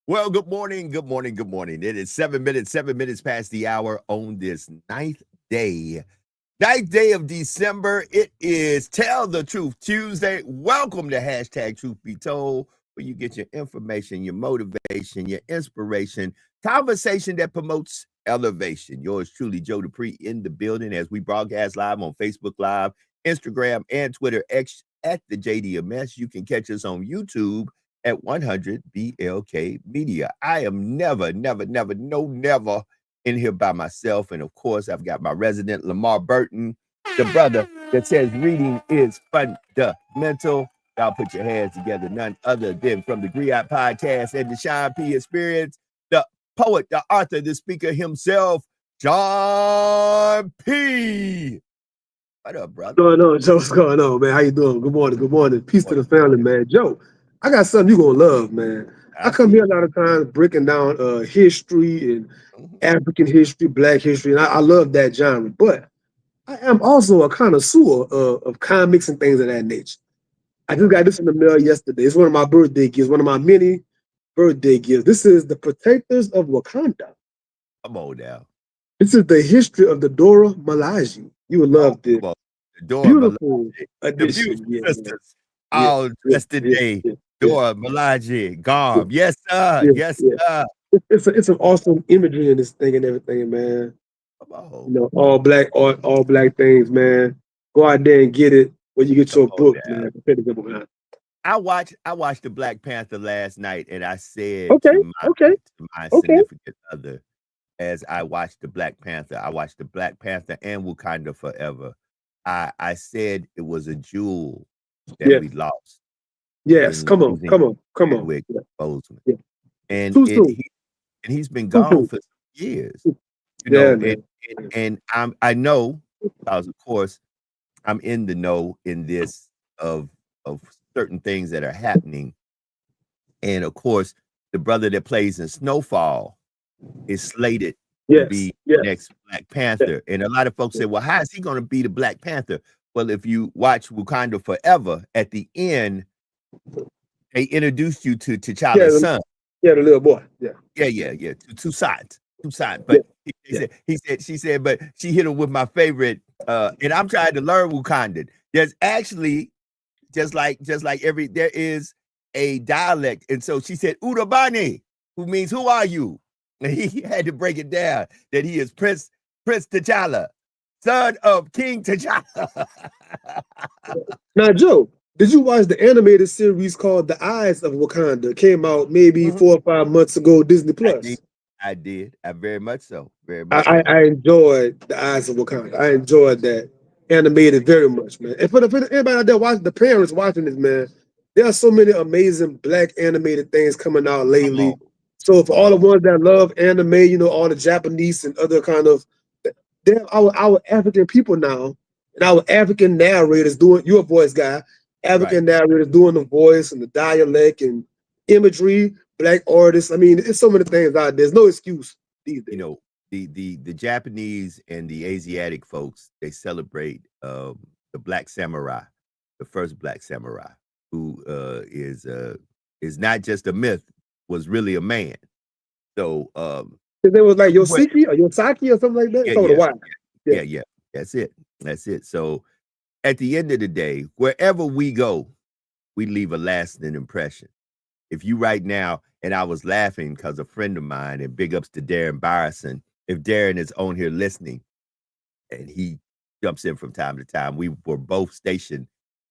Well, good morning, good morning, good morning. It is 7 minutes past the hour on this day, ninth day of December. It is Tell the Truth Tuesday. Welcome to hashtag Truth Be Told, where you get your information, your motivation, your inspiration, conversation that promotes elevation. Yours truly, Joe Dupree, in the building as we broadcast live on Facebook Live, Instagram, and Twitter X at the JDMS. You can catch us on YouTube at 100 BLK Media. I am never in here by myself. And of course, I've got my resident Lamar Burton, the brother that says reading is fundamental. Y'all put your hands together, none other than from the Griot Podcast and the Sean P Experience, the poet, the author, the speaker himself, John P. What up, brother? What's going on, Joe? What's going on, man? How you doing? Good morning. Good morning. Peace to the family, man. Joe, I got something you gonna love, man. I come here a lot of times breaking down history and African history, Black history, and I love that genre. But I am also a connoisseur of comics and things of that nature. I just got this in the mail yesterday. It's one of my birthday gifts, one of my many birthday gifts. This is The Protectors of Wakanda. Come on now. This is the history of the Dora Milaje. You would love this. Beautiful edition. The sisters, all dressed today. Dora Milaje, garb. Yes, sir. Yes, sir. It's an awesome imagery in this thing and everything, man. You know, all black things, man. Go out there and get it when you get your book, man. I watched the Black Panther last night, and I said to my significant other, as I watched the Black Panther, I watched the Black Panther and Wakanda Forever. I said it was a jewel that we lost. Yes, come on. Yeah. And he's been gone for some years. You know, and I know, because of course I'm in the know in this of certain things that are happening. And of course, the brother that plays in Snowfall is slated to be the next Black Panther. And a lot of folks say, well, how is he going to be the Black Panther? Well, if you watch Wakanda Forever, at the end, they introduced you to T'Challa's son. Yeah, the little boy. Yeah. Two sides. But she said, but she hit him with my favorite, and I'm trying to learn Wakandan. There's actually, just like there is a dialect. And so she said, Udabani, who means, who are you? And he had to break it down that he is Prince T'Challa, son of King T'Challa. Now, Joe, did you watch the animated series called The Eyes of Wakanda? It came out maybe 4 or 5 months ago, Disney Plus. I did. I very much so. I enjoyed The Eyes of Wakanda. I enjoyed that animated very much, man. And for anybody out there watching, the parents watching this, man, there are so many amazing Black animated things coming out lately. So for all the ones that love anime, you know, all the Japanese and other kind of, they're our African people now, and our African narrators doing, your voice guy, African narrators doing the voice and the dialect and imagery, Black artists. I mean, it's so many things out there. There's no excuse these days. You know, the Japanese and the Asiatic folks, they celebrate the Black Samurai, the first Black Samurai, who is not just a myth, was really a man. So there was like Yosaki or something like that. Yeah. That's it. So at the end of the day, wherever we go, we leave a lasting impression. If you right now, and I was laughing because a friend of mine, and big ups to Darren Byerson, if Darren is on here listening, and he jumps in from time to time, we were both stationed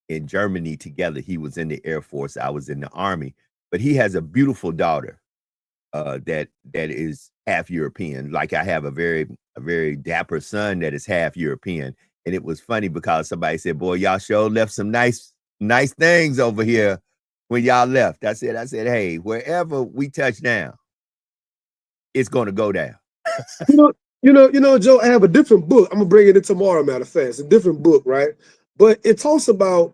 in Germany together. He was in the Air Force, I was in the Army, but he has a beautiful daughter that is half European. Like I have a very dapper son that is half European. And it was funny because somebody said, boy, y'all sure left some nice things over here when y'all left. I said, hey, wherever we touch down, it's going to go down. You know, Joe, I have a different book. I'm gonna bring it in tomorrow, matter of fact. It's a different book, right? But it talks about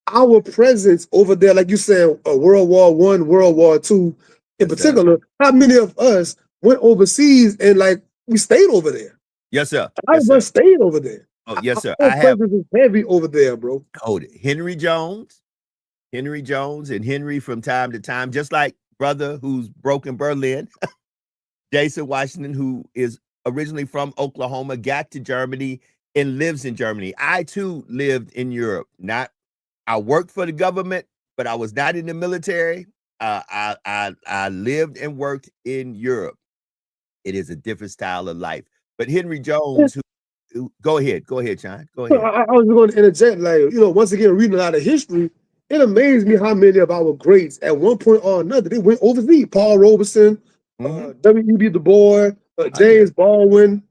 our presence over there, like you said, World War I, World War II in particular. How many of us went overseas and like we stayed over there? Yes, sir. I just stayed over there. Oh, yes, sir. Our presence is heavy over there, bro. Hold it. Henry Jones, and Henry from time to time, just like brother who's broken Berlin, Jason Washington, who is originally from Oklahoma, got to Germany and lives in Germany. I too lived in Europe. I worked for the government, but I was not in the military. I lived and worked in Europe. It is a different style of life. But Henry Jones, go ahead, John. Go ahead. I was going to interject, like, once again, reading a lot of history, it amazed me how many of our greats at one point or another, they went overseas. Paul Robeson, W.E.B. Du Bois, James Baldwin.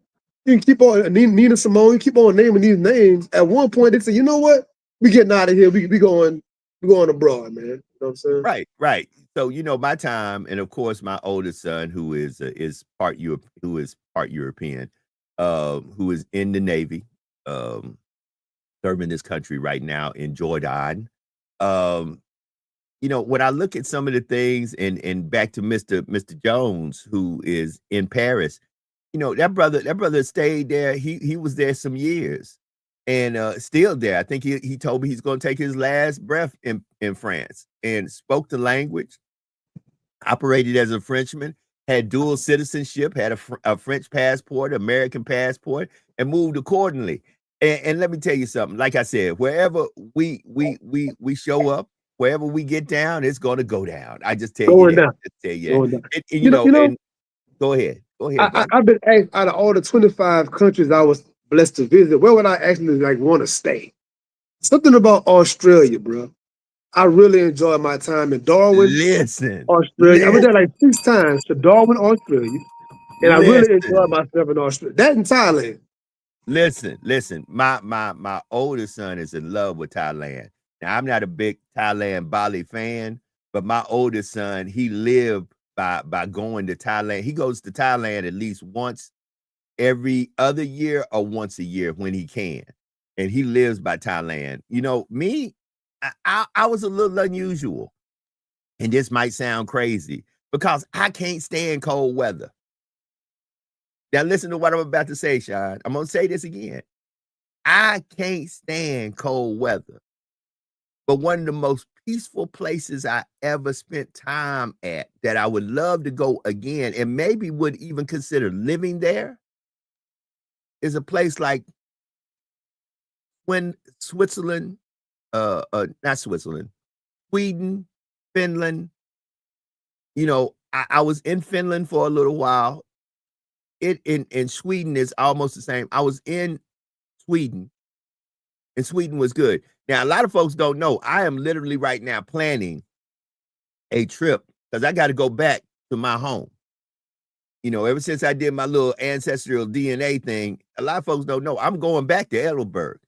You can keep on, Nina Simone, you keep on naming these names. At one point, they say, you know what? We getting out of here. We going abroad, man. You know what I'm saying? Right. So, my time, and of course, my oldest son, who is part European, who is in the Navy, serving this country right now in Jordan. When I look at some of the things, and back to Mr. Jones, who is in Paris, that brother stayed there. He was there some years, and still there. I think he told me he's going to take his last breath in France, and spoke the language, operated as a Frenchman, had dual citizenship, had a French passport, American passport, and moved accordingly. And let me tell you something. Like I said, wherever we show up, wherever we get down, it's going to go down. I just tell you that. And go ahead. I've been asked, out of all the 25 countries I was blessed to visit, where would I actually want to stay? Something about Australia, bro. I really enjoyed my time in Darwin, Australia. I went there like 6 times to Darwin, Australia, and I really enjoyed myself in Australia. That in Thailand. Listen. My oldest son is in love with Thailand. Now, I'm not a big Thailand Bali fan, but my oldest son, he lived by going to Thailand. He goes to Thailand at least once every other year or once a year when he can. And he lives by Thailand. Me, I was a little unusual. And this might sound crazy because I can't stand cold weather. Now, listen to what I'm about to say, Sean. I'm going to say this again. I can't stand cold weather. But one of the most peaceful places I ever spent time at that I would love to go again and maybe would even consider living there is a place like Switzerland, not Switzerland, Sweden, Finland. I was in Finland for a little while. In Sweden is almost the same. I was in Sweden, and Sweden was good. Now, a lot of folks don't know, I am literally right now planning a trip because I got to go back to my home. Ever since I did my little ancestral DNA thing, a lot of folks don't know I'm going back to Edinburgh.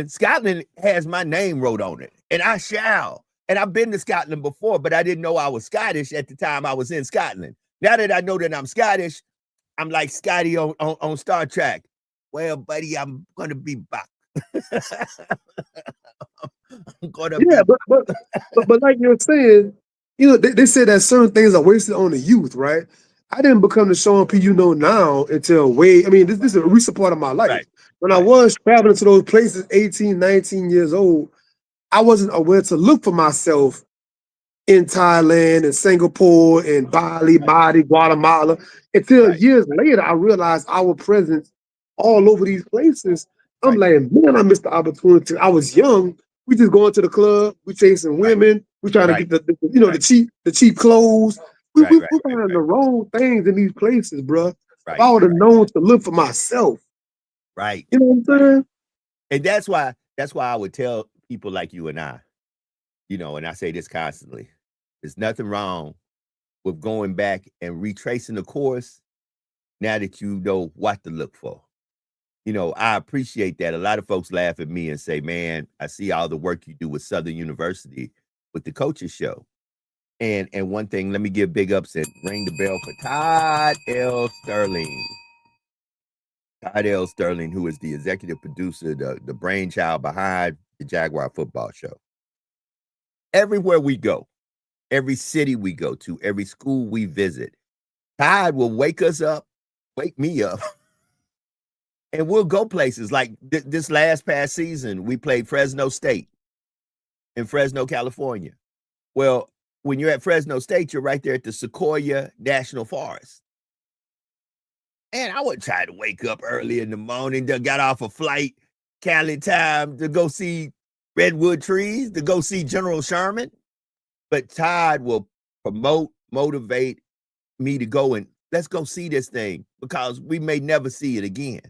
Scotland has my name wrote on it, and I shall. And I've been to Scotland before, but I didn't know I was Scottish at the time I was in Scotland. Now that I know that I'm Scottish, I'm like Scotty on Star Trek. Well, buddy, I'm gonna be back. But like you're saying, they say that certain things are wasted on the youth, right? I didn't become the Sean P. you know now until this is a recent part of my life. Right. When I was traveling to those places, 18, 19 years old, I wasn't aware to look for myself in Thailand and Singapore and Bali, Guatemala. Until years later, I realized our presence all over these places. I'm like, man, I missed the opportunity. I was young. We just going to the club. We chasing women. We trying to get the cheap clothes. We buying the wrong things in these places, bro. If I would have known to look for myself. Right. You know what I'm saying? And that's why I would tell people like you and I, and I say this constantly, there's nothing wrong with going back and retracing the course now that you know what to look for. I appreciate that. A lot of folks laugh at me and say, man, I see all the work you do with Southern University with the Coaches Show. And one thing, let me give big ups and ring the bell for Todd L. Sterling. Todd L. Sterling, who is the executive producer, the brainchild behind the Jaguar Football Show. Everywhere we go, every city we go to, every school we visit, Todd will wake me up, and we'll go places. Like this past season, we played Fresno State in Fresno, California. Well, when you're at Fresno State, you're right there at the Sequoia National Forest. And I would try to wake up early in the morning, got off a flight, Cali time to go see redwood trees, to go see General Sherman. But Todd will promote, motivate me to go and let's go see this thing because we may never see it again.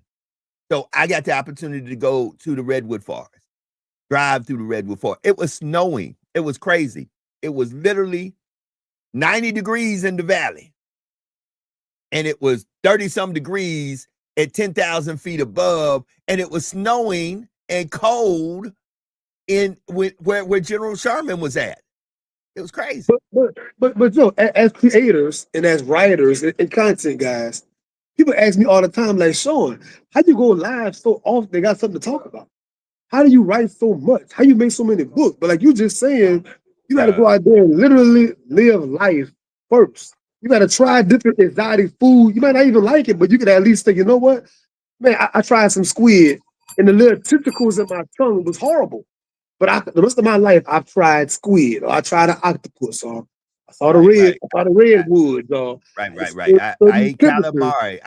So I got the opportunity to go to the redwood forest, drive through the redwood forest. It was snowing. It was crazy. It was literally 90 degrees in the valley. And it was 30-some degrees at 10,000 feet above. And it was snowing and cold in where General Sherman was at. It was crazy. But Joe, as creators and as writers and content guys, people ask me all the time, like, Sean, how do you go live so often? They got something to talk about. How do you write so much? How you make so many books? But like you just saying, you got to go out there and literally live life first. You got to try different exotic food. You might not even like it, but you could at least think, you know what? Man, I tried some squid and the little tentacles in my tongue was horrible. But the rest of my life, I've tried squid, or I tried an octopus, or I saw the redwoods, or right. I ate calamari.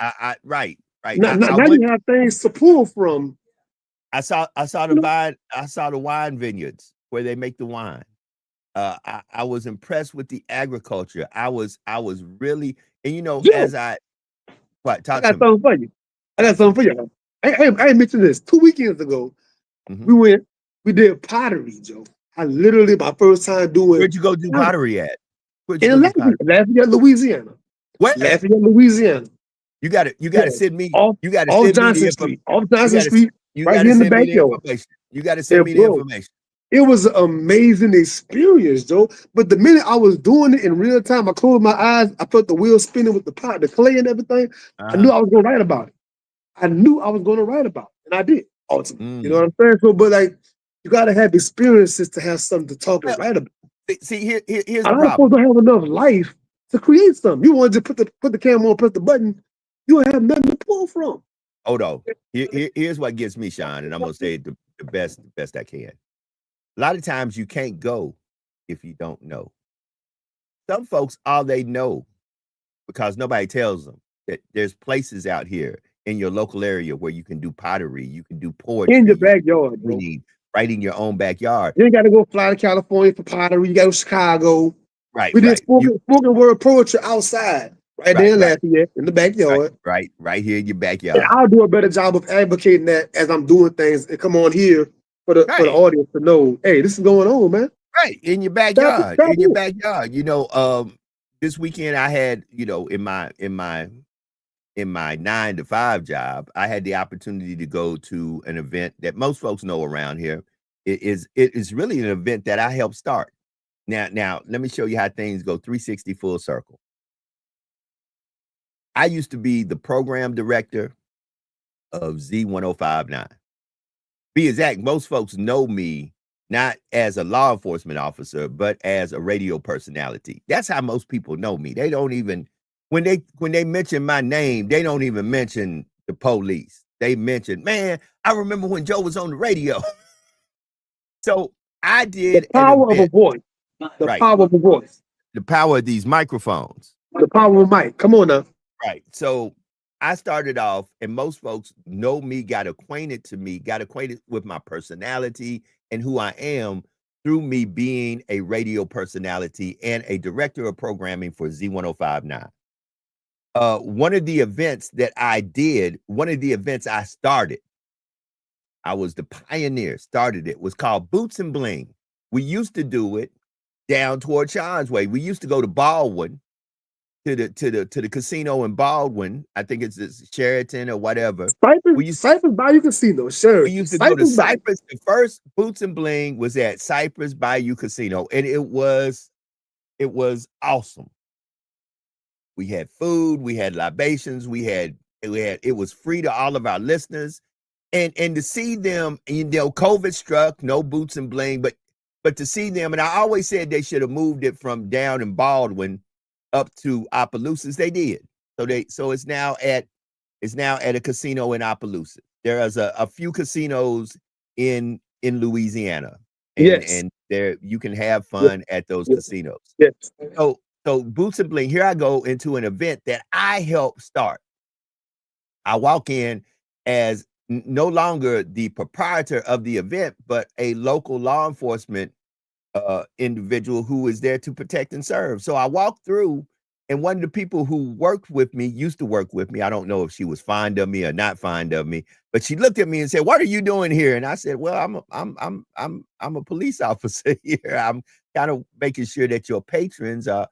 Right. Now you have things to pull from. I saw the wine vineyards where they make the wine. I was impressed with the agriculture. I was really, and as I got something for you. I got something for you. I mentioned this 2 weekends ago. Mm-hmm. We did pottery, Joe. I literally, my first time doing. Where'd you go do pottery at? In Lafayette, Louisiana. What? Lafayette, Louisiana. You got to send me. You got to send Johnson Street. Off Johnson Street. Right here in the backyard. You got to send me the information. It was an amazing experience, Joe. But the minute I was doing it in real time, I closed my eyes. I felt the wheel spinning with the pot, the clay, and everything. I knew I was going to write about it. And I did. Awesome. You know what I'm saying? So, but like, you got to have experiences to have something to talk and write about. See, here's the problem. I'm supposed to have enough life to create something. You want to just put the camera on, press the button. You don't have nothing to pull from. Hold on. Here's what gets me, Sean, and I'm gonna say the best I can. A lot of times you can't go if you don't know. Some folks, all they know, because nobody tells them that there's places out here in your local area where you can do pottery, you can do poetry in your backyard, bro. Right in your own backyard. You ain't got to go fly to California for pottery. You got to go to Chicago. Right. We did spoken word poetry outside, right there in Lafayette, in the backyard. Right here in your backyard. And I'll do a better job of advocating that as I'm doing things and come on here for the audience to know, hey, this is going on, man. Right in your backyard. This weekend I had, in my 9-to-5 job, I had the opportunity to go to an event that most folks know around here. It is really an event that I helped start. Now, let me show you how things go 360 full circle. I used to be the program director of Z1059. Be exact, most folks know me not as a law enforcement officer, but as a radio personality. That's how most people know me. They don't even, when they mention my name, they don't even mention the police. They mention, man, I remember when Joe was on the radio. So I did the power of a voice. The power of a voice. The power of these microphones. The power of a mic. Come on now. Right. So I started off, and most folks know me, got acquainted with my personality and who I am through me being a radio personality and a director of programming for Z1059. One of the events I started, I was the pioneer, started it, was called Boots and Bling. We used to do it down toward Sean's Way. We used to go to Baldwin, to the casino in Baldwin. I think it's Sheraton or whatever. Cypress Bayou Casino, sure. We used to go to Cypress. The first Boots and Bling was at Cypress Bayou Casino, and it was awesome. We had food, we had libations, it was free to all of our listeners. And to see them, COVID struck, no Boots and Bling, but to see them, and I always said they should have moved it from down in Baldwin up to Opelousas. They did. So it's now at a casino in Opelousas. There is a few casinos in Louisiana. Yes. and there you can have Yes. fun at those Yes. casinos. Yes. So Boots and Bling, here I go into an event that I helped start. I walk in as no longer the proprietor of the event, but a local law enforcement individual who is there to protect and serve. So I walked through, and one of the people who worked with me used to work with me. I don't know if she was fond of me or not fond of me, but she looked at me and said, "What are you doing here?" And I said, "Well, I'm a police officer here. I'm kind of making sure that your patrons are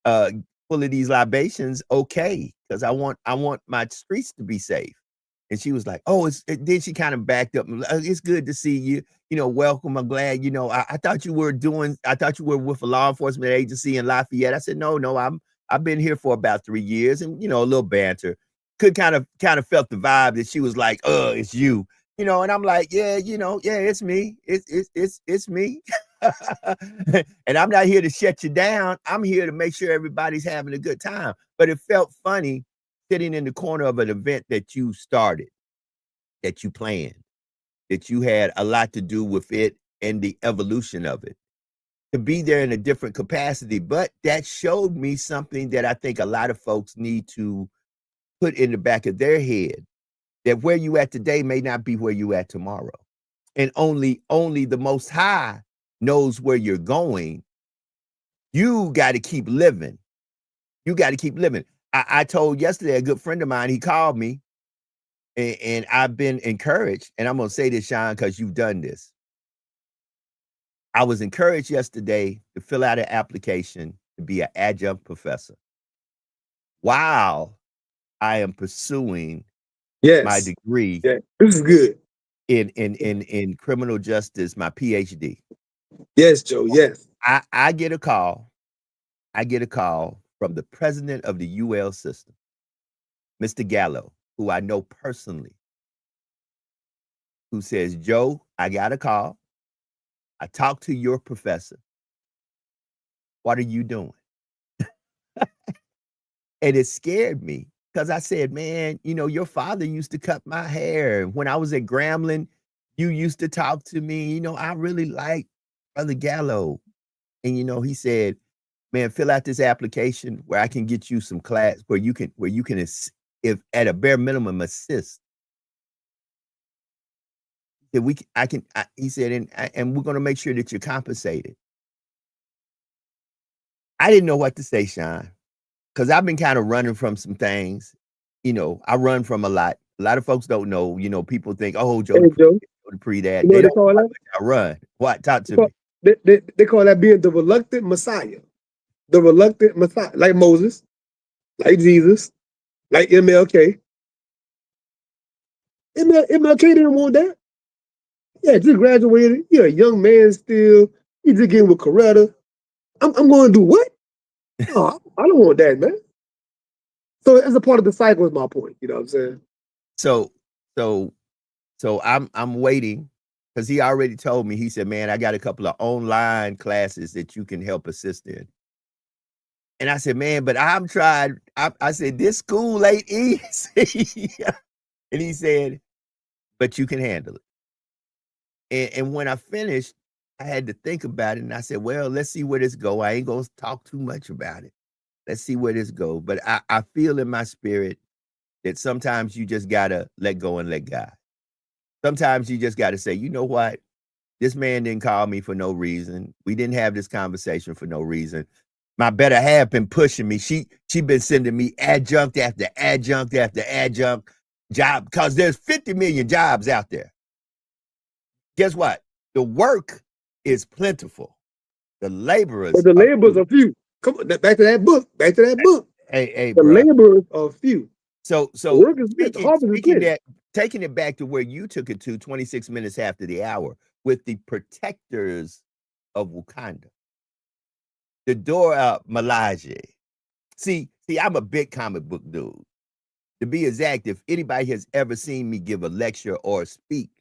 uh full of these libations, okay, because I want my streets to be safe." And she was like, "Oh, then she kind of backed up. It's good to see you. Welcome. I'm glad. I thought you were with a law enforcement agency in Lafayette." I said, "No, I've been here for about 3 years," and a little banter. Could kind of felt the vibe that she was like, it's you, and I'm like, yeah, yeah, it's me. It's me. And I'm not here to shut you down. I'm here to make sure everybody's having a good time. But it felt funny sitting in the corner of an event that you started, that you planned, that you had a lot to do with it and the evolution of it, to be there in a different capacity. But that showed me something that I think a lot of folks need to put in the back of their head, that where you at today may not be where you at tomorrow. And only the Most High knows where you're going. You got to keep living. You got to keep living. I told yesterday, a good friend of mine, he called me, and I've been encouraged. And I'm going to say this, Sean, because you've done this. I was encouraged yesterday to fill out an application to be an adjunct professor while I am pursuing my Yes. degree Yeah. This is good. in criminal justice, my PhD. Yes, Joe. Yes. I get a call. I get a call from the president of the UL system, Mr. Gallo, who I know personally, who says, "Joe, I got a call. I talked to your professor. What are you doing?" And it scared me because I said, "Man, your father used to cut my hair. When I was at Grambling, you used to talk to me. I really like Brother Gallo." And he said, "Man, fill out this application where I can get you some class where you can if at a bare minimum assist." That he said, and we're going to make sure that you're compensated." I didn't know what to say, Sean, because I've been kind of running from some things. I run from a lot. A lot of folks don't know. People think, "Oh, Joe Hey, Joe. Dupree, that." You know They what they don't call know that? how much I run. What? Talk They to call, me. they call that being the reluctant Messiah. The reluctant Messiah, like Moses, like Jesus, like MLK. MLK didn't want that. Yeah, just graduated. You're a young man still. You just getting with Coretta. I'm going to do what? No, I don't want that, man. So as a part of the cycle is my point. You know what I'm saying? So, so, so I'm waiting because he already told me. He said, "Man, I got a couple of online classes that you can help assist in." And I said, "Man, but I'm tried." I said, "This school ain't easy." And he said, "But you can handle it." And when I finished, I had to think about it, and I said, "Well, let's see where this go. I ain't gonna talk too much about it. Let's see where this go." But I feel in my spirit that sometimes you just gotta let go and let God. Sometimes you just gotta say, "You know what? This man didn't call me for no reason. We didn't have this conversation for no reason. My better half been pushing me. She been sending me adjunct after adjunct after adjunct job because there's 50 million jobs out there. Guess what? The work is plentiful. The But laborers the are laborers few." are few. Come on, back to that book. Back to that book. Hey, The bro. laborers are few. So The work is good. The harvest is speaking plenty. that, taking it back to where you took it to 26 minutes after the hour with the protectors of Wakanda, the Dora Milaje. See, I'm a big comic book dude. To be exact, if anybody has ever seen me give a lecture or speak,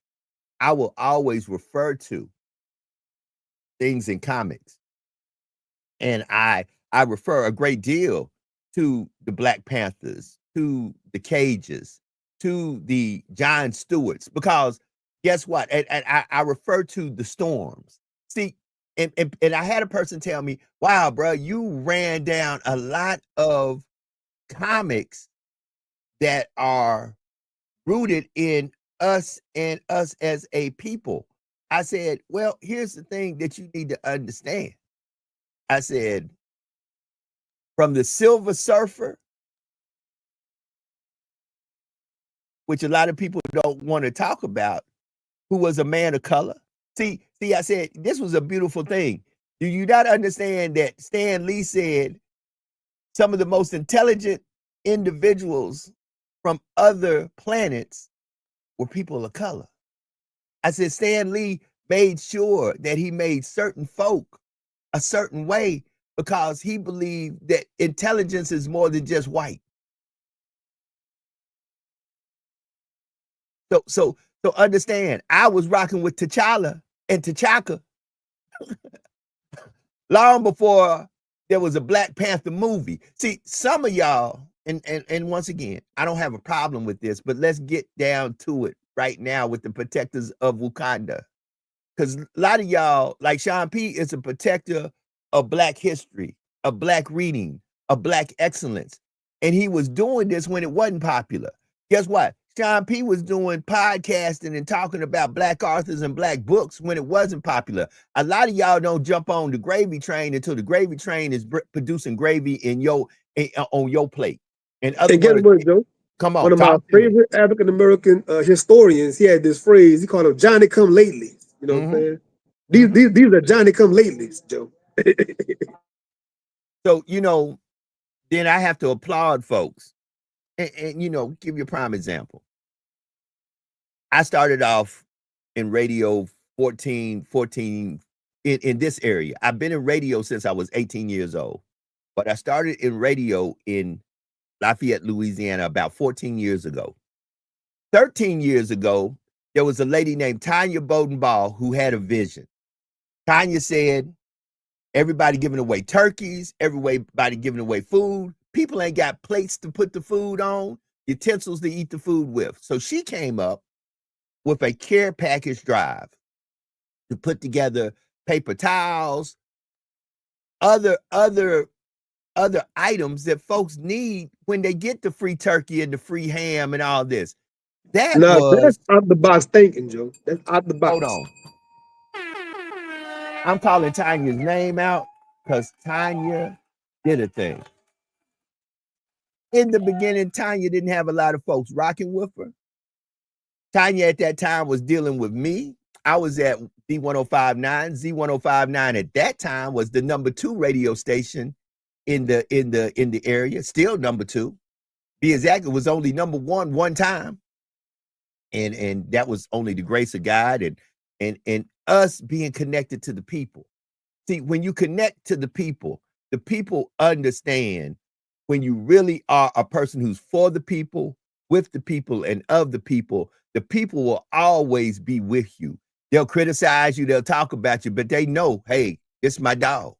I will always refer to things in comics. And I refer a great deal to the Black Panthers, to the Cages, to the John Stewarts, because guess what? And I refer to the Storms. See, and I had a person tell me, wow, bro, you ran down a lot of comics that are rooted in us and us as a people. I said, well, here's the thing that you need to understand. I said, from the Silver Surfer, which a lot of people don't want to talk about, who was a man of color. See, I said, this was a beautiful thing. Do you not understand that Stan Lee said some of the most intelligent individuals from other planets were people of color? I said, Stan Lee made sure that he made certain folk a certain way because he believed that intelligence is more than just white. So understand, I was rocking with T'Challa and T'Chaka long before there was a Black Panther movie. See, some of y'all, and once again, I don't have a problem with this, but let's get down to it right now with the protectors of Wakanda. Because a lot of y'all, like Sean P, is a protector of Black history, of Black reading, of Black excellence. And he was doing this when it wasn't popular. Guess what? Sean P was doing podcasting and talking about Black authors and Black books when it wasn't popular. A lot of y'all don't jump on the gravy train until the gravy train is producing gravy in on your plate. In other And guess words, what, Joe? come on, One of my favorite African American historians, he had this phrase. He called them Johnny Come Lately. You know what I'm saying? These are Johnny Come Latelys, Joe. So, then I have to applaud folks and give you a prime example. I started off in radio 14 in this area. I've been in radio since I was 18 years old, but I started in radio in Lafayette, Louisiana about 14 years ago. 13 years ago, there was a lady named Tanya Bowden-Ball who had a vision. Tanya said, everybody giving away turkeys, everybody giving away food. People ain't got plates to put the food on, utensils to eat the food with. So she came up with a care package drive to put together paper towels, other items that folks need when they get the free turkey and the free ham and all this. That's out the box thinking, Joe. That's out the box. Hold on. I'm calling Tanya's name out because Tanya did a thing. In the beginning, Tanya didn't have a lot of folks rocking with her. Tanya at that time was dealing with me. I was at Z1059. Z1059 at that time was the number 2 radio station in the area, still number 2. Be exact, it was only number 1 one time. And that was only the grace of God and us being connected to the people. See, when you connect to the people understand when you really are a person who's for the people, with the people, and of the people will always be with you. They'll criticize you, they'll talk about you, but they know, hey, it's my dog.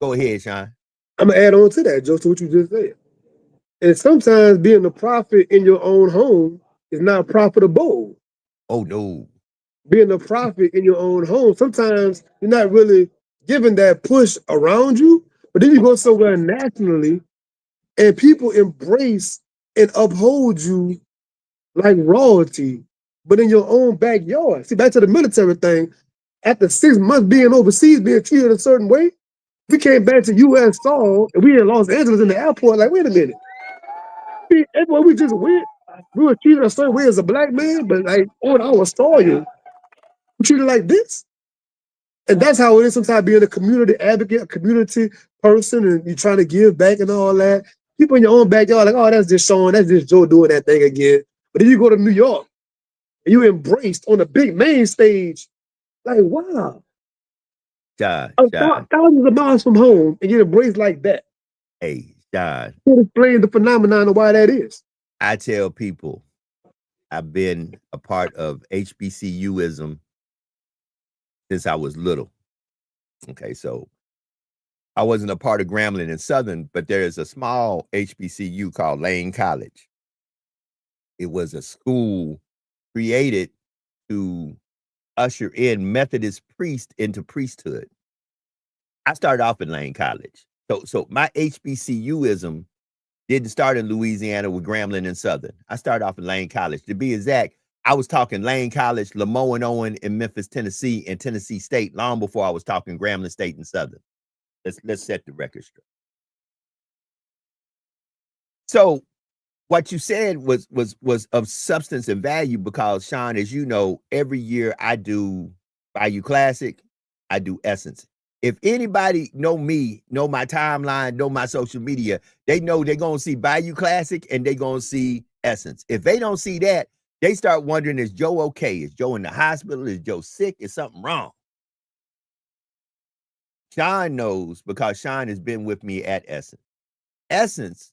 Go ahead, Sean. I'm going to add on to that, Joe, to what you just said. And sometimes being a prophet in your own home is not profitable. Oh, no. Being a prophet in your own home, sometimes you're not really giving that push around you, but then you go somewhere nationally and people embrace and uphold you like royalty, but in your own backyard. See, back to the military thing, after 6 months being overseas, being treated a certain way, we came back to U.S. soil and we in Los Angeles in the airport, like, wait a minute. Everywhere we just went, we were treated a certain way as a Black man, but like on our soil, we treated like this. And that's how it is sometimes being a community advocate, a community person, and you're trying to give back and all that. People in your own backyard, like, oh, that's just Sean, that's just Joe doing that thing again. But then you go to New York, and you embraced on a big main stage, like, wow. Thousands of miles from home, and you embraced like that. Hey, John. You explain the phenomenon of why that is. I tell people, I've been a part of HBCUism since I was little. Okay, so I wasn't a part of Grambling and Southern, but there is a small HBCU called Lane College. It was a school created to usher in Methodist priest into priesthood. I started off in Lane College. So my HBCUism didn't start in Louisiana with Grambling and Southern. I started off in Lane College. To be exact, I was talking Lane College, Lamoille Owen in Memphis, Tennessee, and Tennessee State long before I was talking Grambling State and Southern. Let's set the record straight. So what you said was of substance and value because, Sean, as you know, every year I do Bayou Classic, I do Essence. If anybody know me, know my timeline, know my social media, they know they're going to see Bayou Classic and they're going to see Essence. If they don't see that, they start wondering, is Joe okay? Is Joe in the hospital? Is Joe sick? Is something wrong? Sean knows because Sean has been with me at Essence. Essence,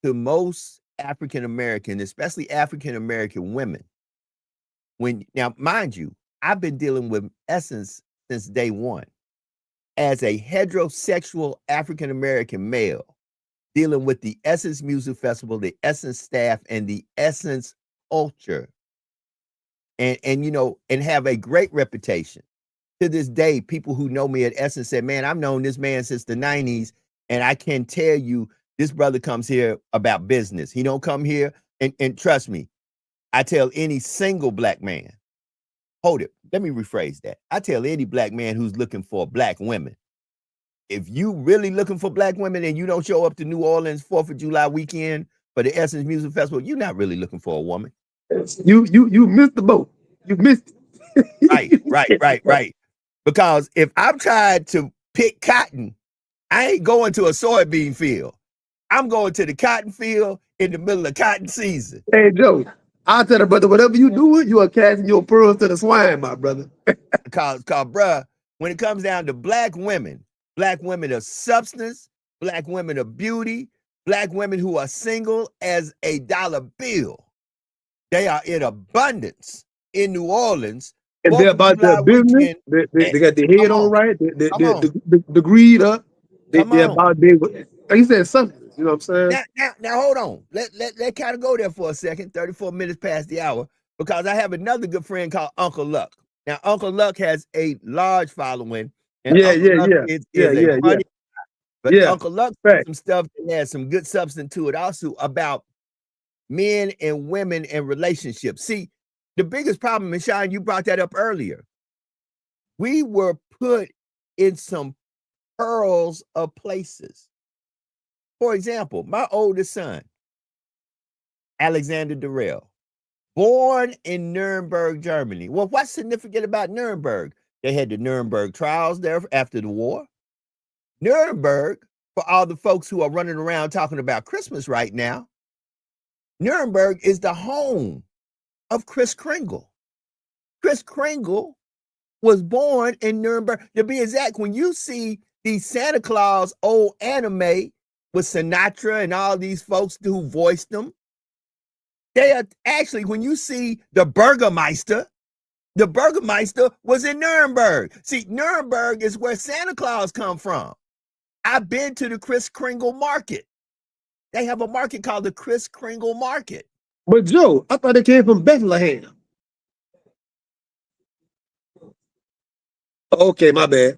to most African-American, especially African-American women, now, mind you, I've been dealing with Essence since day one. As a heterosexual African-American male, dealing with the Essence Music Festival, the Essence staff, and the Essence culture, and have a great reputation. To this day, people who know me at Essence said, man, I've known this man since the 90s, and I can tell you this brother comes here about business. He don't come here, and trust me, I tell any single black man, hold it, let me rephrase that. I tell any black man who's looking for black women, if you really looking for black women and you don't show up to New Orleans 4th of July weekend for the Essence Music Festival, you're not really looking for a woman. You missed the boat. You missed it. Right. Because if I'm trying to pick cotton, I ain't going to a soybean field. I'm going to the cotton field in the middle of cotton season. Hey, Joe, I'll tell the brother, whatever you do, you are casting your pearls to the swine, my brother. Because, bruh, when it comes down to black women of substance, black women of beauty, black women who are single as a dollar bill, they are in abundance in New Orleans. And they're about their business. They got their head on right. The greed up. They're about big. Like you said, something. You know what I'm saying? Now hold on. Let kind of go there for a second. 34 minutes past the hour, because I have another good friend called Uncle Luck. Now, Uncle Luck has a large following. And But Uncle Luck said some stuff that has some good substance to it also about men and women and relationships. See, the biggest problem, and Sean, you brought that up earlier. We were put in some pearls of places. For example, my oldest son, Alexander Durrell, born in Nuremberg, Germany. Well, what's significant about Nuremberg? They had the Nuremberg trials there after the war. Nuremberg, for all the folks who are running around talking about Christmas right now, Nuremberg is the home of Kris Kringle. Kris Kringle was born in Nuremberg. To be exact, when you see these Santa Claus old anime with Sinatra and all these folks who voiced them, they are actually, when you see the Burgermeister was in Nuremberg. See, Nuremberg is where Santa Claus come from. I've been to the Kris Kringle market. They have a market called the Kris Kringle market. But Joe, I thought it came from Bethlehem. Okay, my bad.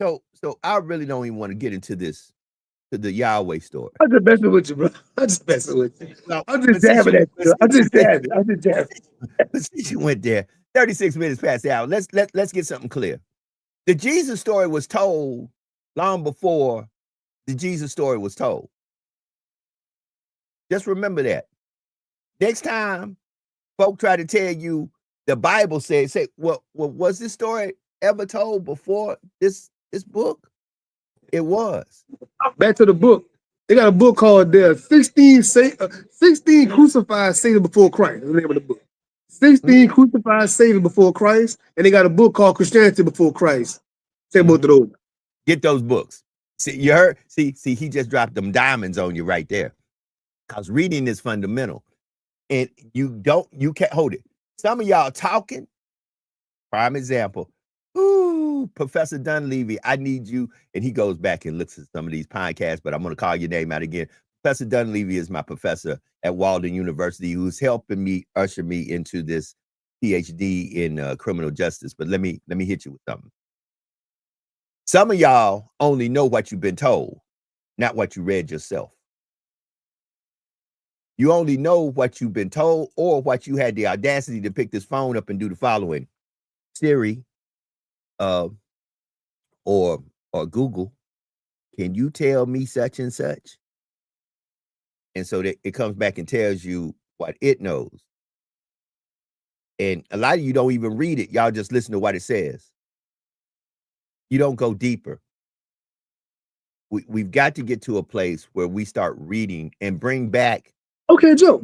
So I really don't even want to get into this, to the Yahweh story. I'm just messing with you, bro. I'm just messing with you. No, I'm just jabbing at you. I'm just jabbing. But since you went there, 36 minutes past the hour, let's get something clear. The Jesus story was told long before the Jesus story was told. Just remember that. Next time folk try to tell you the Bible says, say, well, was this story ever told before this book? It was. Back to the book. They got a book called 16 Crucified Saviors Before Christ. That's the name of the book. 16 Crucified Saviors Before Christ. And they got a book called Christianity Before Christ. Say both of those. Get those books. See, you heard? See, he just dropped them diamonds on you right there. Because reading is fundamental. And you can't hold it. Some of y'all talking, prime example. Ooh, Professor Dunleavy, I need you. And he goes back and looks at some of these podcasts, but I'm going to call your name out again. Professor Dunleavy is my professor at Walden University, who's helping me usher me into this PhD in criminal justice, but let me hit you with something. Some of y'all only know what you've been told, not what you read yourself. You only know what you've been told or what you had the audacity to pick this phone up and do the following. Siri, or Google, can you tell me such and such? And so that it comes back and tells you what it knows. And a lot of you don't even read it. Y'all just listen to what it says. You don't go deeper. We've got to get to a place where we start reading and bring back Okay, Joe.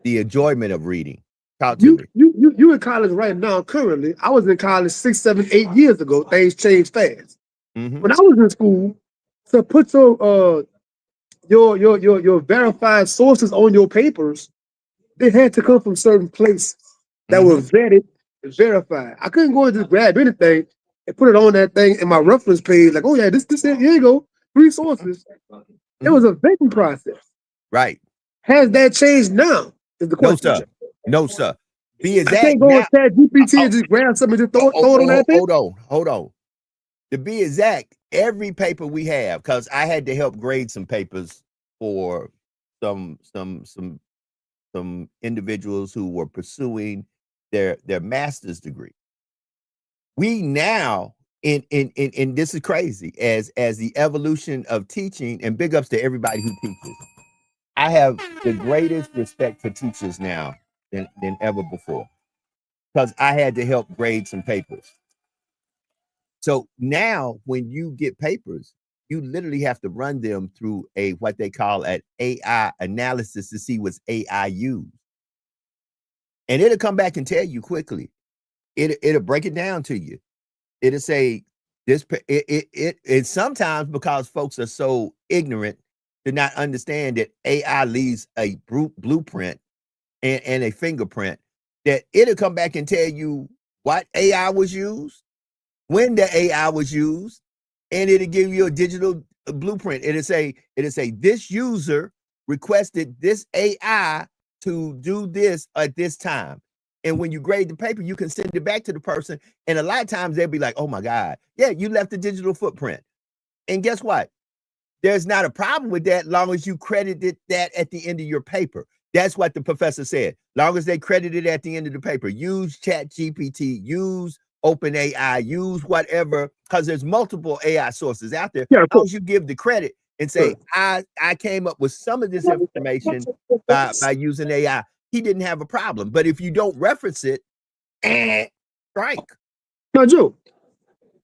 the enjoyment of reading. Talk to me. You in college right now, currently. I was in college 6, 7, 8 years ago. Things changed fast. Mhm. When I was in school, to put your verified sources on your papers, they had to come from certain places that were vetted and verified. I couldn't go and just grab anything and put it on that thing in my reference page. Like, oh yeah, this here you go, 3 sources. It was a vetting process. Right. Has that changed now? Is the question. No, sir. No, sir. Be I exact. can't go and chat GPT and just grab something and just throw it on that thing. Hold on. To be exact, every paper we have, because I had to help grade some papers for some individuals who were pursuing their master's degree. We now, in this is crazy, as the evolution of teaching, and big ups to everybody who teaches. I have the greatest respect for teachers now than ever before, because I had to help grade some papers. So now when you get papers, you literally have to run them through what they call an AI analysis to see what's AI used. And it'll come back and tell you quickly. It'll break it down to you. It'll say this. It sometimes, because folks are so ignorant to not understand that AI leaves a blueprint and a fingerprint, that it'll come back and tell you what AI was used, when the AI was used, and it'll give you a digital blueprint. It'll say this user requested this AI to do this at this time. And when you grade the paper, you can send it back to the person. And a lot of times they'll be like, oh my God, yeah, you left a digital footprint. And guess what? There's not a problem with that, long as you credited that at the end of your paper. That's what the professor said. Long as they credited at the end of the paper. Use ChatGPT, use OpenAI, use whatever, because there's multiple AI sources out there. Yeah, as long as you give the credit and say, I came up with some of this information by using AI, he didn't have a problem. But if you don't reference it, strike. Now, Joe,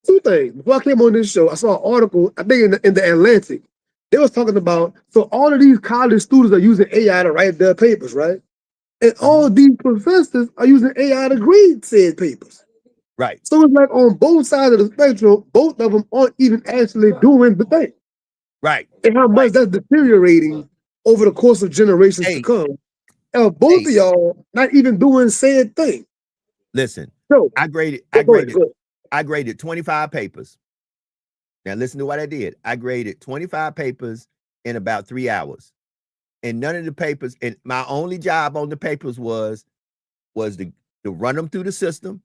2 things. Before I came on this show, I saw an article, I think in the Atlantic. They was talking about, so all of these college students are using AI to write their papers, right? And all these professors are using AI to grade said papers. Right. So it's like on both sides of the spectrum, both of them aren't even actually doing the thing. Right. And how much that's deteriorating over the course of generations to come. And both of y'all not even doing said thing. Listen, So I graded 25 papers. Now listen to what I did. I graded 25 papers in about 3 hours. And none of the papers, and my only job on the papers was to run them through the system.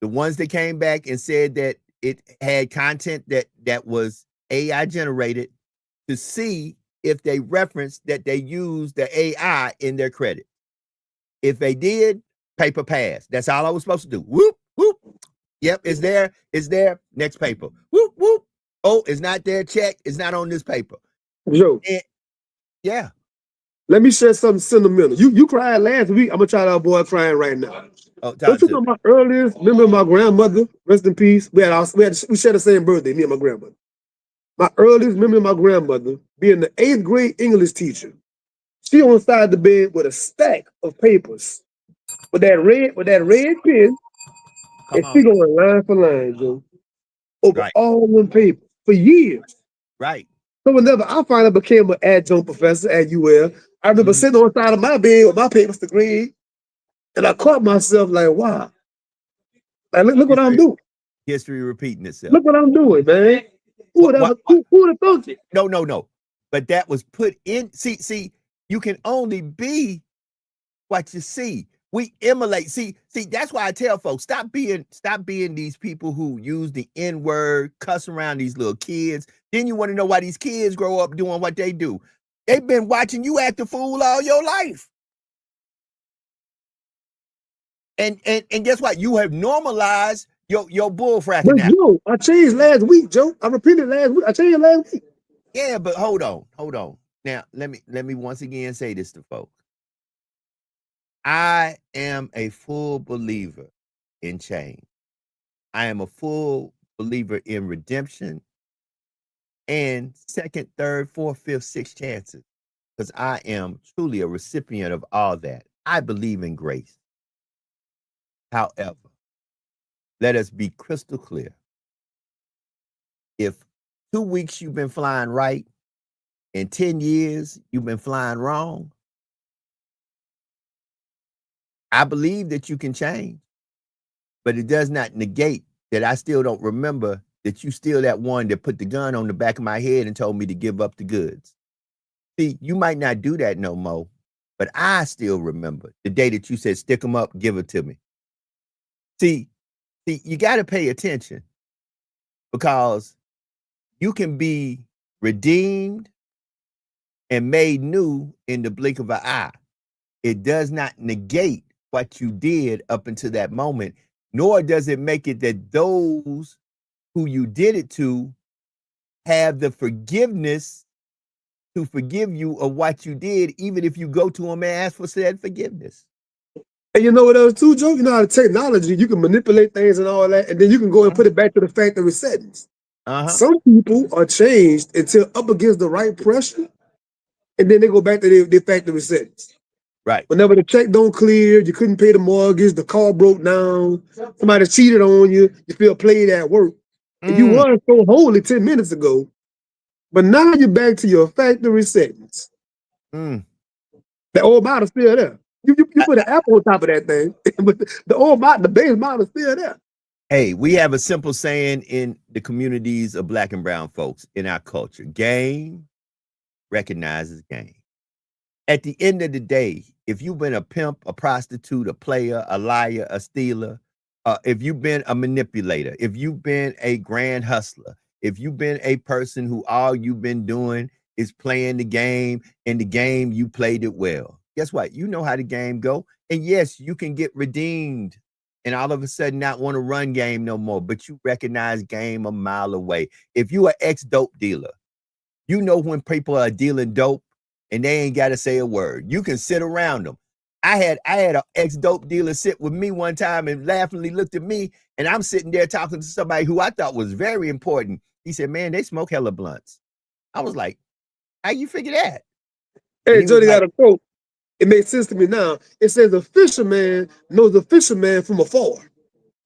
The ones that came back and said that it had content that was AI generated, to see if they referenced that they used the AI in their credit. If they did, paper passed. That's all I was supposed to do. Whoop, whoop. Yep, it's there. It's there. Next paper. Whoop, whoop. Oh, it's not there. Check. It's not on this paper. Joe. Yeah. Let me share something sentimental. You cried last week. I'm gonna try that boy crying right now. Oh, don't you know my earliest memory of my grandmother? Rest in peace. We share the same birthday, me and my grandmother. My earliest memory of my grandmother being the 8th grade English teacher. She on the side of the bed with a stack of papers, with that red pen, and she going line for line, Joe, over all them papers for years. Right. So whenever I finally became an adjunct professor at UL, I remember sitting on the side of my bed with my papers to grade, and I caught myself like, wow. Like, look what I'm doing. History repeating itself. Look what I'm doing, man. Who would have thought it? No. But that was put in. See, you can only be what you see. We emulate. See, that's why I tell folks, stop being these people who use the N-word, cuss around these little kids. Then you want to know why these kids grow up doing what they do. They've been watching you act a fool all your life. And guess what? You have normalized your bull fracking now. Joe, I changed last week, Joe. I repeated last week. I changed last week. Yeah, but hold on. Now, let me once again say this to folks. I am a full believer in change. I am a full believer in redemption and second, third, fourth, fifth, sixth chances, because I am truly a recipient of all that. I believe in grace. However, let us be crystal clear. If 2 weeks you've been flying right, in 10 years you've been flying wrong, I believe that you can change, but it does not negate that I still don't remember that you still that one that put the gun on the back of my head and told me to give up the goods. See, you might not do that no more, but I still remember the day that you said, stick them up, give it to me. See, you got to pay attention, because you can be redeemed and made new in the blink of an eye. It does not negate what you did up until that moment, nor does it make it that those who you did it to have the forgiveness to forgive you of what you did, even if you go to them and ask for said forgiveness. And you know what else too, Joe? You know how the technology, you can manipulate things and all that, and then you can go and put it back to the factory settings. Some people are changed until up against the right pressure, and then they go back to their factory settings. Right. Whenever the check don't clear, you couldn't pay the mortgage, the car broke down, somebody cheated on you, you feel played at work. And you were so holy 10 minutes ago, but now you're back to your factory settings. The old model's still there. You put an apple on top of that thing, but the old model, the base model is still there. Hey, we have a simple saying in the communities of Black and brown folks in our culture: game recognizes game. At the end of the day, if you've been a pimp, a prostitute, a player, a liar, a stealer, if you've been a manipulator, if you've been a grand hustler, if you've been a person who all you've been doing is playing the game, and the game you played it well, guess what? You know how the game go. And yes, you can get redeemed and all of a sudden not want to run game no more, but you recognize game a mile away. If you are ex-dope dealer, you know when people are dealing dope and they ain't got to say a word. You can sit around them. I had an ex-dope dealer sit with me one time and laughingly looked at me, and I'm sitting there talking to somebody who I thought was very important. He said, man, they smoke hella blunts. I was like, how you figure that? Hey, Jody got a quote. It makes sense to me now. It says a fisherman knows a fisherman from afar.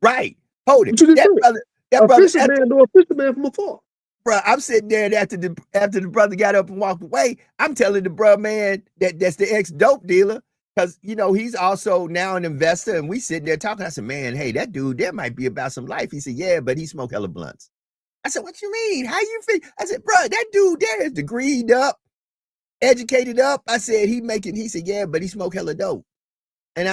Right. Hold it. A fisherman knows a fisherman from afar. Bro, I'm sitting there, and after the brother got up and walked away, I'm telling the bro, man, that's the ex-dope dealer, because, you know, he's also now an investor, and we sitting there talking. I said, man, hey, that dude, there might be about some life. He said, yeah, but he smoked hella blunts. I said, what you mean? How you feel? I said, bro, that dude there is degreed up, educated up. I said, he said, yeah, but he smoked hella dope. And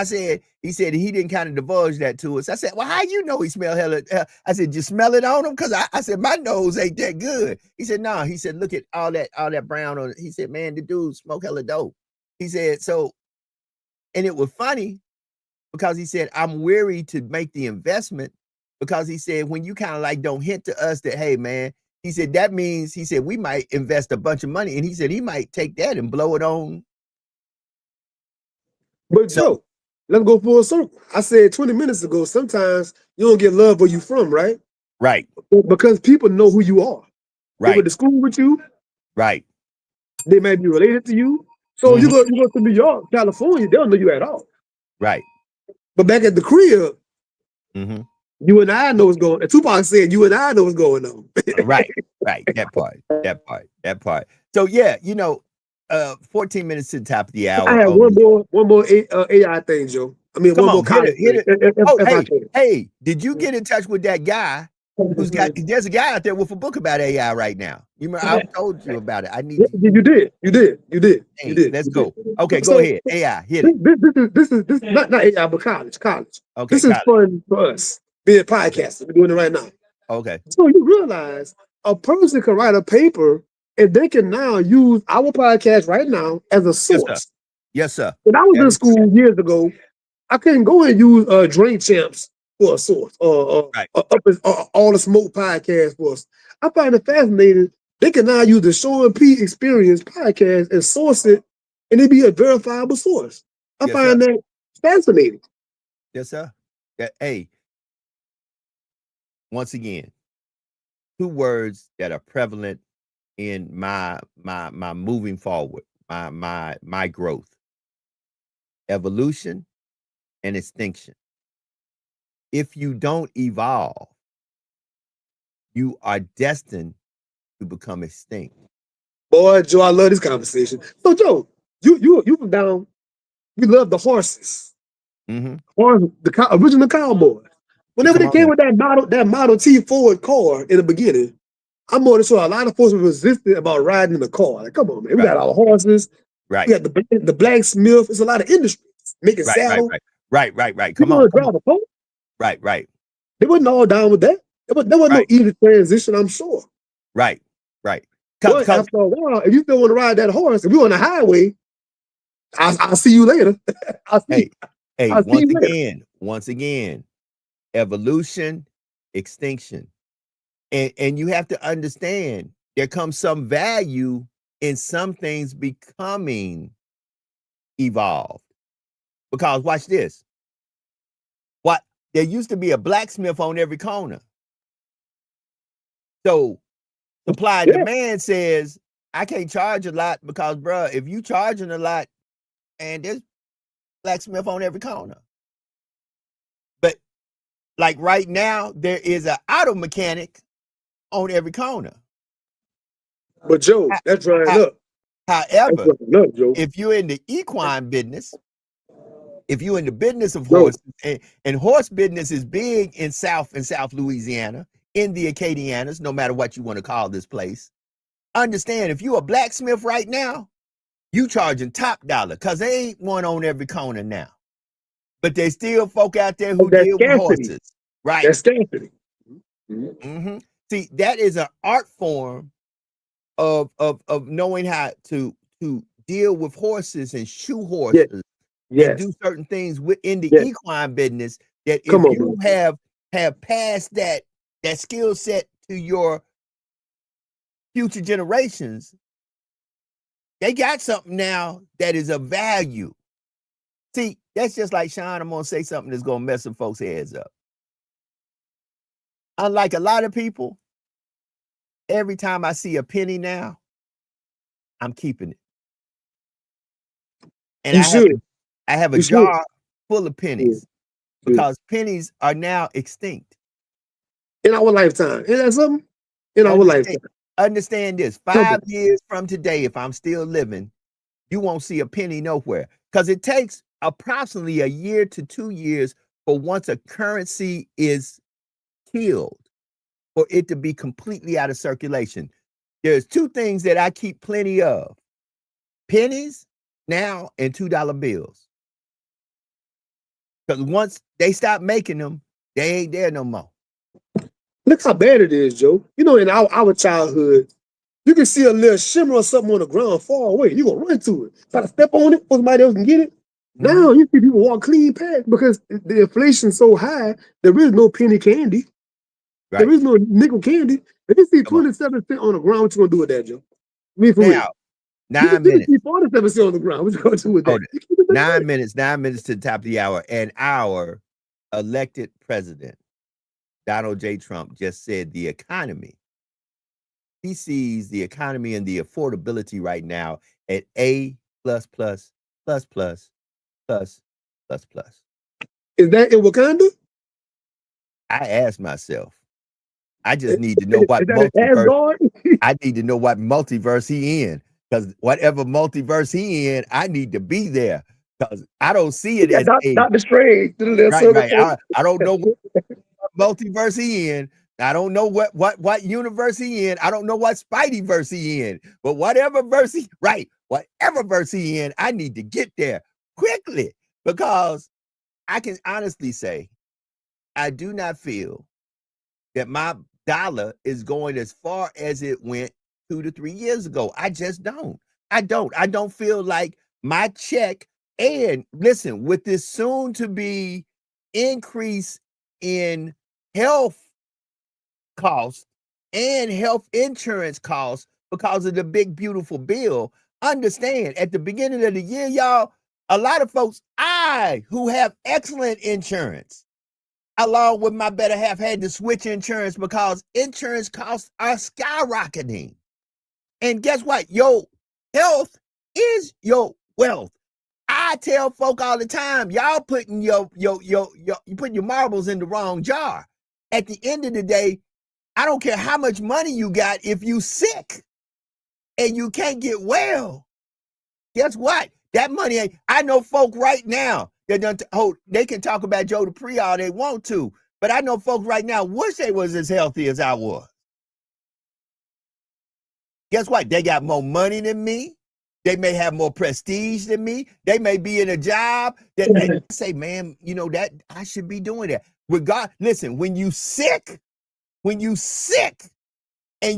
he said he didn't kind of divulge that to us. I said, well, how you know he smelled hella? I said, you smell it on him? Because I said, my nose ain't that good. He said, no. He said, look at all that brown on it. He said, man, the dude smoke hella dope. He said, so, and it was funny because he said, I'm weary to make the investment, because he said, when you kind of like don't hint to us that, hey, man, he said, that means, he said, we might invest a bunch of money. And he said, he might take that and blow it on. But Joe, let's go full circle. I said 20 minutes ago, sometimes you don't get love where you from, right? Right. Because people know who you are. Right. They went to school with you. Right. They may be related to you. So you go to New York, California, they don't know you at all. Right. But back at the crib, you and I know what's going on. And Tupac said, you and I know what's going on. Right. That part. So yeah, you know, 14 minutes to the top of the hour. I have one more AI thing, Joe. I mean, one more comment. Hey, did you get in touch with that guy There's a guy out there with a book about AI right now. You remember I told you about it. I need you did. Let's go. Okay, So, go ahead. AI, hit it. This is not AI, but college. Okay, this is fun for us being podcasters. We're doing it right now. Okay. So you realize a person can write a paper and they can now use our podcast right now as a source. Yes, sir. When I was in school years ago, I couldn't go and use Drink Champs for a source or All the Smoke podcast for us. I find it fascinating. They can now use the Sean P Experience podcast and source it, and it be a verifiable source. I find that fascinating. Yes, sir. Hey, once again, 2 words that are prevalent in my moving forward, my growth: evolution and extinction. If you don't evolve, you are destined to become extinct. Boy, Joe, I love this conversation. So, Joe, you from down, you love the horses. The original cowboy. Whenever they came with that Model T Ford car in the beginning, I'm more than sure a lot of folks were resistant about riding in the car. Like, come on, man, we got our horses. Right. We got the blacksmith. There's a lot of industries making saddle. Right. Come on. Drive a pole. Right. They wasn't all down with that. There wasn't no easy transition, I'm sure. Right. But after a while, if you still want to ride that horse, if you're on the highway, I'll see you later. Once again, evolution, extinction. And you have to understand there comes some value in some things becoming evolved. Because watch this. There used to be a blacksmith on every corner. So supply and demand says, I can't charge a lot because, bro, if you charging a lot, and there's blacksmith on every corner. But like right now, there is an auto mechanic on every corner. But Joe, that's drying up. However, if you're in the equine business, if you're in the business of horses, and horse business is big in South Louisiana, in the Acadianas, no matter what you want to call this place, understand if you're a blacksmith right now, you charging top dollar because there ain't one on every corner now. But there's still folk out there who deal with horses. Right. That's scarcity. See, that is an art form of knowing how to deal with horses and shoe horses. And do certain things within the equine business that if you have passed that skill set to your future generations, they got something now that is of value. See, that's just like Sean, I'm gonna say something that's gonna mess some folks' heads up. Unlike a lot of people, every time I see a penny now, I'm keeping it. And I have a jar full of pennies because pennies are now extinct. In our lifetime. Isn't that something? In our lifetime. Understand this. 5 years from today, if I'm still living, you won't see a penny nowhere. Because it takes approximately a year to 2 years for once a currency is killed for it to be completely out of circulation. There's 2 things that I keep plenty of. Pennies now and $2 bills. Because once they stop making them, they ain't there no more. Look how bad it is, Joe. You know, in our childhood, you can see a little shimmer or something on the ground far away. You're going to run to it. Try to step on it before somebody else can get it. Now you see people walk clean past because the inflation's so high, there is no penny candy. Right. There is no nickel candy. If you see 27 cents on the ground, what you going to do with that, Joe? I mean, for real. 9 minutes. 47 cents on the ground. What you going to do with that? 9 minutes to the top of the hour. And our elected president, Donald J. Trump, just said the economy. He sees the economy and the affordability right now at A++++++++. Is that in Wakanda? I asked myself. I just need to know what multiverse. I need to know what multiverse he in. Because whatever multiverse he in, I need to be there. Because I don't see it as Dr. Strange. Right. I don't know what multiverse he in. I don't know what universe he in. I don't know what Spidey verse he in. But whatever verse he in, I need to get there quickly, because I can honestly say I do not feel that my dollar is going as far as it went 2 to 3 years ago. I just don't. I don't feel like my check, and listen, with this soon to be increase in health costs and health insurance costs because of the big beautiful bill, understand at the beginning of the year, y'all, a lot of folks who have excellent insurance, along with my better half, had to switch insurance because insurance costs are skyrocketing. And guess what? Your health is your wealth. I tell folk all the time, y'all putting you putting your marbles in the wrong jar. At the end of the day, I don't care how much money you got. If you sick and you can't get well, guess what? That money ain't. I know folk right now that they can talk about Joe Dupree all they want to, but I know folk right now wish they was as healthy as I was. Guess what? They got more money than me. They may have more prestige than me. They may be in a job that they say, man, you know, that I should be doing that. Listen, when you sick and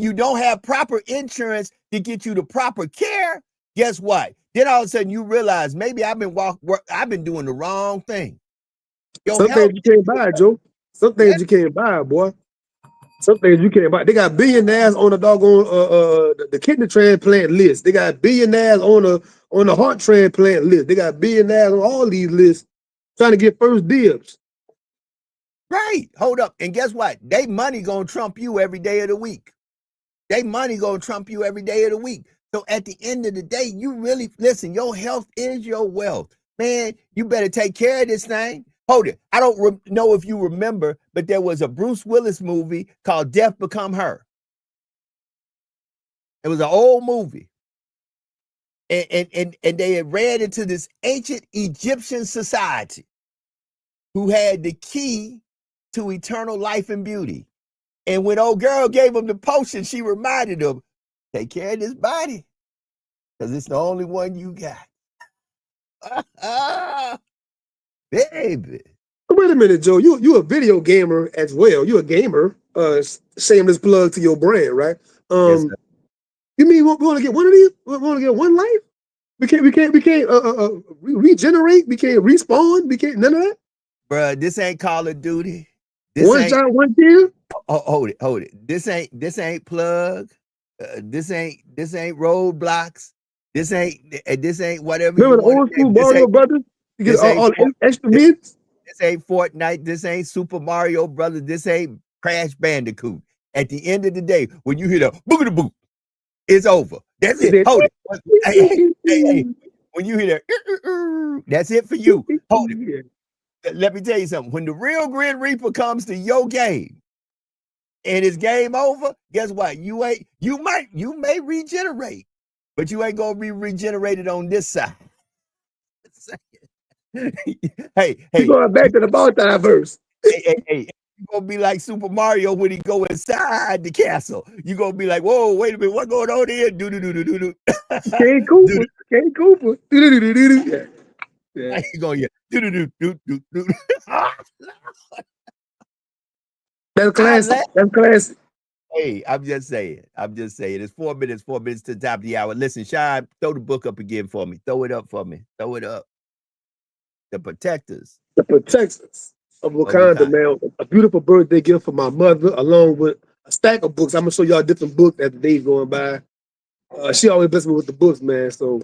you don't have proper insurance to get you the proper care, guess what? Then all of a sudden you realize maybe I've been doing the wrong thing. Some things you can't buy, Joe. Some things you can't buy, boy. Some things you can't buy. They got billionaires on the doggone the kidney transplant list. They got billionaires on the heart transplant list. They got billionaires on all these lists trying to get first dibs. Right. Hold up. And guess what? They money gonna trump you every day of the week. They money gonna trump you every day of the week. So at the end of the day, you really listen. Your health is your wealth, man. You better take care of this thing. Hold it. I don't know if you remember, but there was a Bruce Willis movie called Death Become Her. It was an old movie. And they had read into this ancient Egyptian society who had the key to eternal life and beauty. And when old girl gave him the potion, she reminded him, take care of this body, because it's the only one you got. Baby. Wait a minute, Joe. You a video gamer as well. You a gamer. Shameless plug to your brand, right? Yes, you mean we want to get one of these? We want to get one life? We can't regenerate. We can't respawn. We can't none of that. Bruh, this ain't Call of Duty. One shot, one kill. Oh, hold it. This ain't Plug. This ain't Roadblocks. This ain't whatever. Remember the old school Mario Brothers? You get all extra bits. This ain't Fortnite. This ain't Super Mario Brothers. This ain't Crash Bandicoot. At the end of the day, when you hear the boogity-boop, it's over. That's it. Hold it. Hey. When you hear that, that's it for you. Hold it. Let me tell you something. When the real Grim Reaper comes to your game and it's game over, guess what? You may regenerate, but you ain't gonna be regenerated on this side. hey, you going back to the multiverse. hey, you gonna be like Super Mario when he go inside the castle. You gonna be like, whoa, wait a minute, what going on here? Do. King Cooper. Do. Yeah. You go, yeah. Do. That's classic. Hey, I'm just saying. It's 4 minutes to the top of the hour. Listen, Shine, throw the book up again for me. Throw it up for me. Throw it up. The Protectors of Wakanda, man. A beautiful birthday gift for my mother, along with a stack of books. I'm gonna show y'all different books as the days going by. She always blesses me with the books, man. So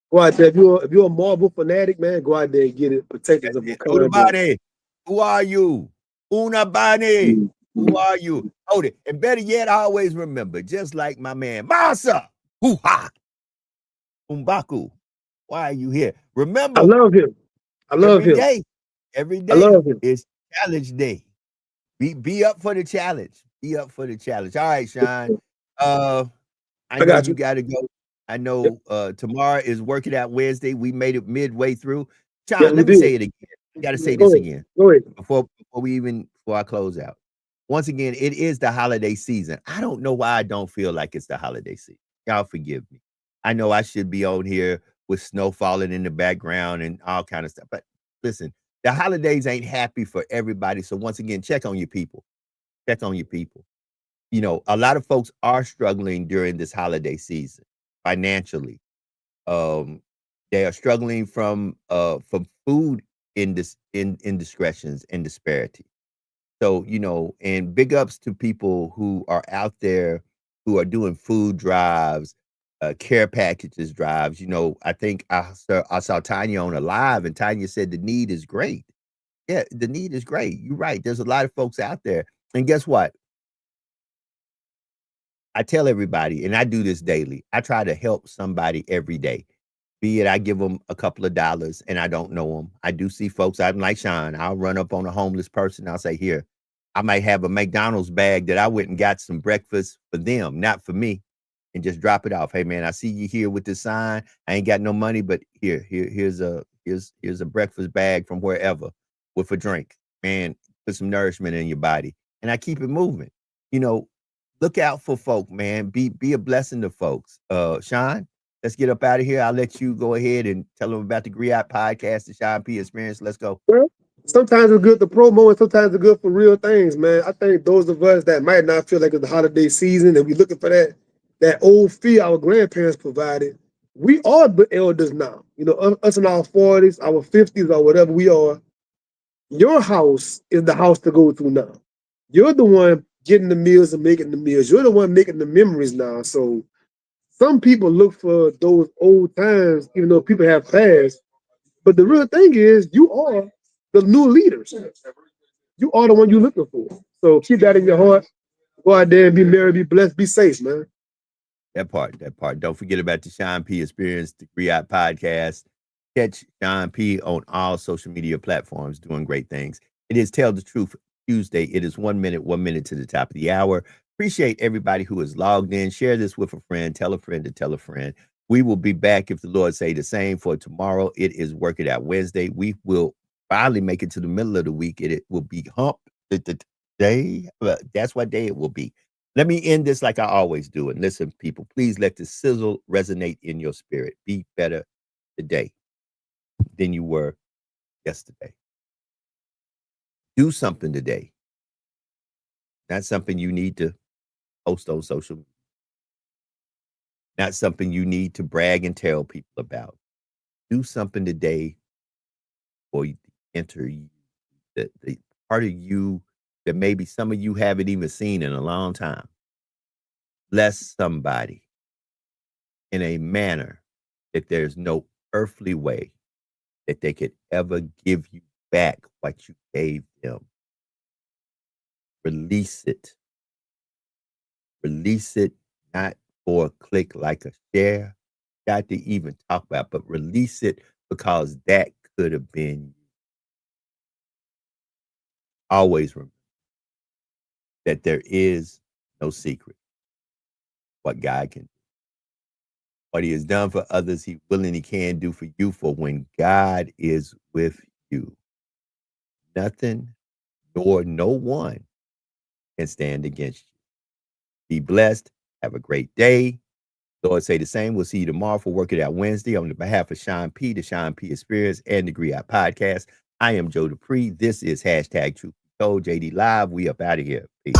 go out there. If you're a Marvel fanatic, man, go out there and get it. Protectors of Wakanda. Unabane, who are you? Unabane, who are you? Hold it. And better yet, I always remember, just like my man Masa, hoo-ha, Umbaku, why are you here? Remember, I love him. Every day is challenge day. Be up for the challenge. All right, Sean. I know you gotta go. I know tomorrow is working out Wednesday. We made it midway through. Sean, let me say it again. You gotta say this again. Go ahead. Before I close out. once again, it is the holiday season. I don't know why I don't feel like it's the holiday season. Y'all forgive me. I know I should be on here with snow falling in the background and all kind of stuff. But listen, the holidays ain't happy for everybody. So once again, check on your people. Check on your people. You know, a lot of folks are struggling during this holiday season financially. They are struggling from food indiscretions and disparity. So, you know, and big ups to people who are out there who are doing food drives, care packages drives. You know, I think I saw Tanya on a live, and Tanya said the need is great. Yeah, the need is great. You're right. There's a lot of folks out there. And guess what? I tell everybody, and I do this daily, I try to help somebody every day. Be it I give them a couple of dollars and I don't know them. I do see folks, I'm like Sean, I'll run up on a homeless person. I'll say, here, I might have a McDonald's bag that I went and got some breakfast for them, not for me, and just drop it off. Hey man, I see you here with this sign. I ain't got no money, but here's a breakfast bag from wherever with a drink. Man, put some nourishment in your body. And I keep it moving. You know, look out for folk, man. Be a blessing to folks. Sean, let's get up out of here. I'll let you go ahead and tell them about the Griot podcast, the Sean P Experience. Let's go. Well, sometimes it's good to promo, and sometimes it's good for real things, man. I think those of us that might not feel like it's the holiday season and we looking for that old feel our grandparents provided, we are the elders now. You know, us in our 40s, our 50s, or whatever we are. Your house is the house to go to now. You're the one getting the meals and making the meals. You're the one making the memories now. So some people look for those old times, even though people have passed. But the real thing is, you are the new leaders. You are the one you're looking for. So keep that in your heart. Go out there and be merry, be blessed, be safe, man. That part. Don't forget about the Sean P Experience, the Griot podcast. Catch Sean P on all social media platforms doing great things. It is Tell the Truth Tuesday. It is 1 minute to the top of the hour. Appreciate everybody who is logged in. Share this with a friend. Tell a friend to tell a friend. We will be back if the Lord say the same for tomorrow. It is Work It Out Wednesday. We will finally make it to the middle of the week. It will be hump the day. That's what day it will be. Let me end this like I always do. And listen, people, please let the sizzle resonate in your spirit. Be better today than you were yesterday. Do something today. Not something you need to post on social media. Not something you need to brag and tell people about. Do something today for you to enter the part of you that maybe some of you haven't even seen in a long time. Bless somebody in a manner that there's no earthly way that they could ever give you back what you gave them. Release it. Release it, not for a click like a share, not to even talk about, but release it because that could have been you. Always remember that there is no secret what God can do. What he has done for others, he will and he can do for you. For when God is with you, nothing nor no one can stand against you. Be blessed. Have a great day. Lord say the same. We'll see you tomorrow for Work It Out Wednesday. On behalf of Sean P, the Sean P Experience, and the Griot Podcast, I am Joe Dupree. This is hashtag Truth Be Told, JD Live. We up out of here. Peace.